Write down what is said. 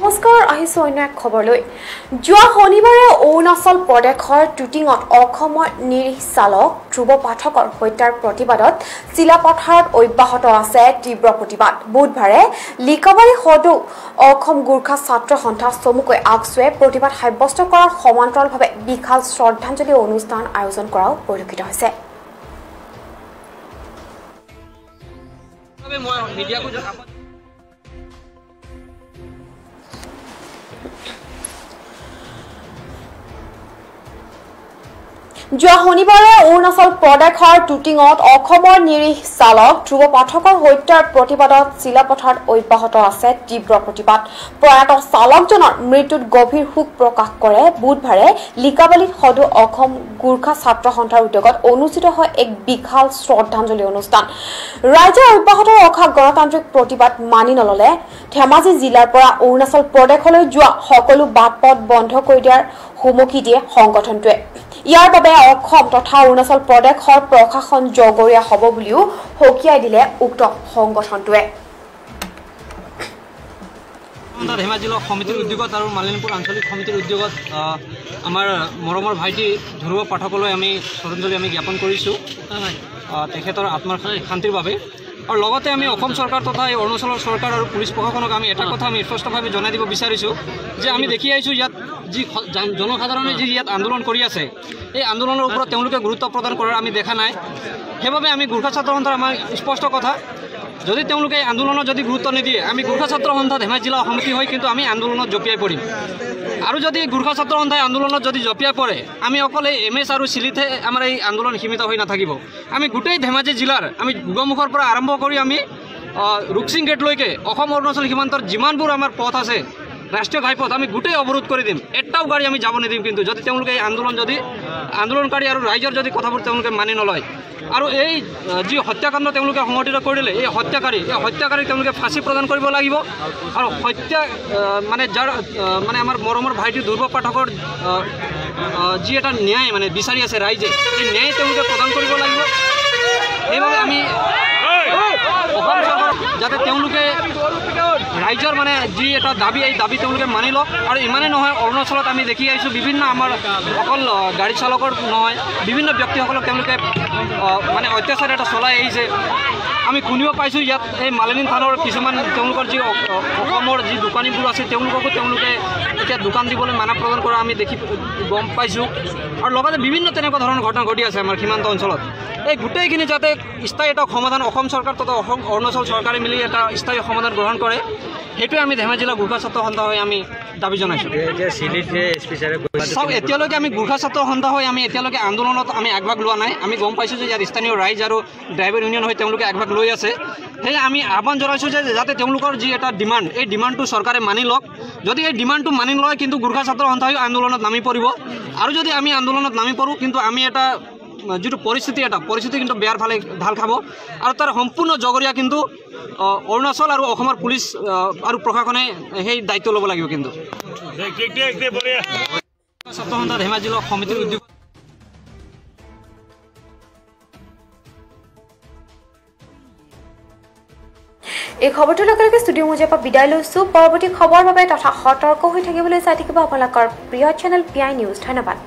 নমস্কাৰ আহিছো অন্য এক খবৰলৈ যোৱা শনিবাৰে অৰুণাচল প্ৰদেশৰ টুটিঙত অসমৰ নিৰীহ চালক ধ্ৰুৱ পাঠকৰ হত্যাৰ প্ৰতিবাদত চিলাপথাৰত অব্যাহত আছে তীব্ৰ প্ৰতিবাদ বুধবাৰে লিকাবাৰী সদৌ অসম গুৰ্খা ছাত্ৰ সন্থা চমুকৈ আগছুৱে প্ৰতিবাদ সাব্যস্ত কৰাৰ সমান্তৰালভাৱে বিশাল শ্ৰদ্ধাঞ্জলি অনুষ্ঠান আয়োজন কৰাও পৰিলক্ষিত হৈছে যোৱা শনিবাৰে অৰুণাচল প্ৰদেশৰ টুটিঙত অসমৰ নিৰীহ চালক ধ্ৰুৱ পাঠকৰ হত্যাৰ প্ৰতিবাদত চিলাপথাৰত অব্যাহত আছে তীব্ৰ প্ৰতিবাদ প্ৰয়াত চালকজনৰ মৃত্যুত গভীৰ শোক প্ৰকাশ কৰে বুধবাৰে লিকাবালীত সদৌ অসম গুৰ্খা ছাত্ৰ সন্থাৰ উদ্যোগত অনুষ্ঠিত হয় এক বিশাল শ্ৰদ্ধাঞ্জলি অনুষ্ঠান ৰাজ্য অব্যাহত ৰখা গণতান্ত্ৰিক প্ৰতিবাদ মানি নললে ধেমাজি জিলাৰ পৰা অৰুণাচল প্ৰদেশলৈ যোৱা সকলো বাট পথ বন্ধ কৰি দিয়াৰ হুমকি দিয়ে সংগঠনটোৱে ইয়াৰ বাবে অসম তথা অৰুণাচল প্ৰদেশৰ প্ৰশাসন জগৰীয়া হ'ব বুলিও হকিয়াই দিলে উক্ত সংগঠনটোৱে ধেমাজি জিলা সমিতিৰ উদ্যোগত আৰু মালিনীপুৰ আঞ্চলিক সমিতিৰ উদ্যোগত আমাৰ মৰমৰ ভাইটি ধ্ৰুৱ পাঠকলৈ আমি শ্ৰদ্ধাঞ্জলি জ্ঞাপন কৰিছোঁ তেখেতৰ আত্মাৰ শান্তিৰ বাবে আৰু লগতে আমি অসম চৰকাৰ তথা এই অৰুণাচলৰ চৰকাৰ আৰু পুলিচ প্ৰশাসনক আমি এটা কথা আমি স্পষ্টভাৱে জনাই দিব বিচাৰিছোঁ যে আমি দেখি আহিছোঁ ইয়াত যি জনসাধাৰণে যি ইয়াত আন্দোলন কৰি আছে এই আন্দোলনৰ ওপৰত তেওঁলোকে গুৰুত্ব প্ৰদান কৰাৰ আমি দেখা নাই সেইবাবে আমি গুৰ্খা ছাত্ৰ সন্থাৰ আমাৰ স্পষ্ট কথা যদি তেওঁলোকে এই আন্দোলনত যদি গুৰুত্ব নিদিয়ে আমি গুৰ্খা ছাত্ৰ সন্থা ধেমাজি জিলা সমিতি হৈ কিন্তু আমি আন্দোলনত জঁপিয়াই পৰিম আৰু যদি গুৰ্খা ছাত্ৰ সন্থাই আন্দোলনত যদি জঁপিয়াই পৰে আমি অকল এই এম এছ আৰু চিলিতে আমাৰ এই আন্দোলন সীমিত হৈ নাথাকিব আমি গোটেই ধেমাজি জিলাৰ আমি গোগামুখৰ পৰা আৰম্ভ কৰি আমি ৰুকসিং গেটলৈকে অসম অৰুণাচল সীমান্তৰ যিমানবোৰ আমাৰ পথ আছে ৰাষ্ট্ৰীয় ঘাইপথ আমি গোটেই অৱৰোধ কৰি দিম এটাও গাড়ী আমি যাব নিদিম কিন্তু যদি তেওঁলোকে এই আন্দোলনকাৰী আৰু ৰাইজৰ যদি কথাবোৰ তেওঁলোকে মানি নলয় আৰু এই যি হত্যাকাণ্ড তেওঁলোকে সংঘটিত কৰিলে এই হত্যাকাৰীক তেওঁলোকে ফাঁচী প্ৰদান কৰিব লাগিব আৰু হত্যা মানে যাৰ মানে আমাৰ মৰমৰ ভাইটি ধ্ৰুৱ পাঠকৰ যি এটা ন্যায় মানে বিচাৰি আছে ৰাইজে এই ন্যায় তেওঁলোকে প্ৰদান কৰিব লাগিব সেইবাবে আমি অসম চৰকাৰ যাতে তেওঁলোকে ৰাইজৰ মানে যি এটা দাবী এই দাবী তেওঁলোকে মানি লওক আৰু ইমানেই নহয় অৰুণাচলত আমি দেখি আহিছোঁ বিভিন্ন আমাৰ অকল গাড়ী চালকৰ নহয় বিভিন্ন ব্যক্তিসকলক তেওঁলোকে মানে অত্যাচাৰ এটা চলাই আহিছে আমি শুনিব পাইছোঁ ইয়াত এই মালিনী থানৰ কিছুমান তেওঁলোকৰ যি অসমৰ যি দোকানীবোৰ আছে তেওঁলোককো তেওঁলোকে এতিয়া দোকান দিবলৈ মানা প্ৰদান কৰা আমি গম পাইছোঁ আৰু লগতে বিভিন্ন তেনেকুৱা ধৰণৰ ঘটনা ঘটি আছে আমাৰ সীমান্ত অঞ্চলত এই গোটেইখিনি যাতে স্থায়ী এটা সমাধান অসম চৰকাৰ তথা অৰুণাচল চৰকাৰে মিলি এটা স্থায়ী সমাধান গ্ৰহণ কৰে সেইটোৱে আমি ধেমাজি জিলা গুৰ্খা ছাত্ৰ সন্থা হৈ আমি দাবী জনাইছোঁ চাওক এতিয়ালৈকে আমি গুৰ্খা ছাত্ৰ সন্থা হৈ আমি এতিয়ালৈকে আন্দোলনত আমি আগভাগ লোৱা নাই আমি গম পাইছোঁ যে ইয়াত স্থানীয় ৰাইজ আৰু ড্ৰাইভাৰ ইউনিয়ন হৈ তেওঁলোকে আগভাগ লৈ আছে সেয়ে আমি আহ্বান জনাইছোঁ যে যাতে তেওঁলোকৰ যি এটা ডিমাণ্ড এই ডিমাণ্ডটো চৰকাৰে মানি লওক যদি এই ডিমাণ্ডটো মানি লয় কিন্তু গুৰ্খা ছাত্ৰ সন্থা হৈ আন্দোলনত নামি পৰিব আৰু যদি আমি আন্দোলনত নামি পৰোঁ কিন্তু আমি এটা যিটো পৰিস্থিতি কিন্তু বেয়াৰ ফালে ঢাল খাব আৰু তাৰ সম্পূৰ্ণ জগৰীয়া কিন্তু অৰুণাচল আৰু অসমৰ পুলিচ আৰু প্ৰশাসনে সেই দায়িত্ব ল'ব লাগিব কিন্তু ছাত্ৰ সন্থা ধেমাজি জিলা সমিতিৰ উদ্যোগ এই খবৰটোৰ লগে ষ্টুডিঅ' মজিয়াৰ পৰা বিদায় লৈছোঁ পৰৱৰ্তী খবৰৰ বাবে তথা সতৰ্ক হৈ থাকিবলৈ চাই থাকিব আপোনালোকৰ প্ৰিয় চেনেল PI নিউজ ধন্যবাদ